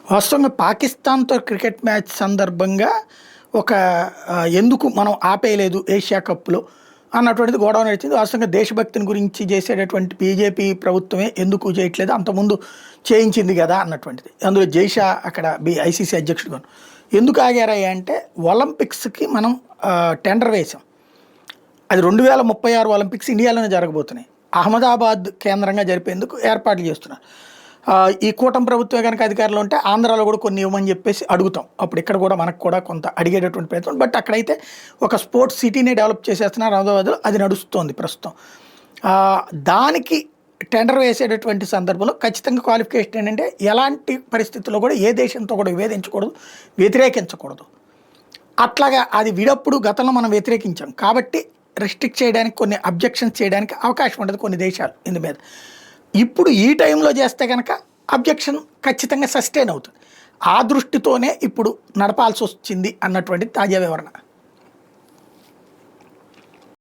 వాస్తవంగా పాకిస్తాన్‌తో cricket match సందర్భంగా ఒక ఎందుకు మనం ఆపేయలేదు ఏషియా కప్‌లో అన్నటువంటిది గొడవ నడిచింది. వాస్తవంగా దేశభక్తిని గురించి చేసేటటువంటి బీజేపీ ప్రభుత్వమే ఎందుకు చేయట్లేదు, అంతకుముందు చేయించింది గదా అన్నటువంటిది. అందులో జైషా అక్కడ ఐసీసీ అధ్యక్షుడుగాను. ఎందుకు ఆగారయ్యా అంటే ఒలింపిక్స్‌కి మనం టెండర్ వేశాం. అది 2036 ఒలింపిక్స్ ఇండియాలోనే జరగబోతున్నాయి. అహ్మదాబాద్ కేంద్రంగా జరిపేందుకు ఏర్పాట్లు చేస్తున్నారు. ఈ కూటమి ప్రభుత్వమే కనుక అధికారంలో ఉంటే ఆంధ్రాలో కూడా కొన్ని ఇవ్వమని చెప్పేసి అడుగుతాం. అప్పుడు ఇక్కడ కూడా మనకు కూడా కొంత అడిగేటటువంటి ప్రయత్నం. బట్ అక్కడైతే ఒక స్పోర్ట్స్ సిటీనే డెవలప్ చేసేస్తున్నారు అహ్మదాబాద్లో, అది నడుస్తోంది ప్రస్తుతం. దానికి టెండర్ వేసేటటువంటి సందర్భంలో ఖచ్చితంగా క్వాలిఫికేషన్ ఏంటంటే ఎలాంటి పరిస్థితుల్లో కూడా ఏ దేశంతో కూడా విభేదించకూడదు, వ్యతిరేకించకూడదు. అట్లాగా అది విడప్పుడు గతంలో మనం వ్యతిరేకించాం కాబట్టి రెస్ట్రిక్ట్ చేయడానికి, కొన్ని అబ్జెక్షన్స్ చేయడానికి అవకాశం ఉంటుంది కొన్ని దేశాలు ఇందు మీద. ఇప్పుడు ఈ టైంలో చేస్తే కనుక అబ్జెక్షన్ ఖచ్చితంగా సస్టైన్ అవుతుంది. ఆ దృష్టితోనే ఇప్పుడు నడపాల్సి వచ్చింది అన్నటువంటి తాజా వివరణ.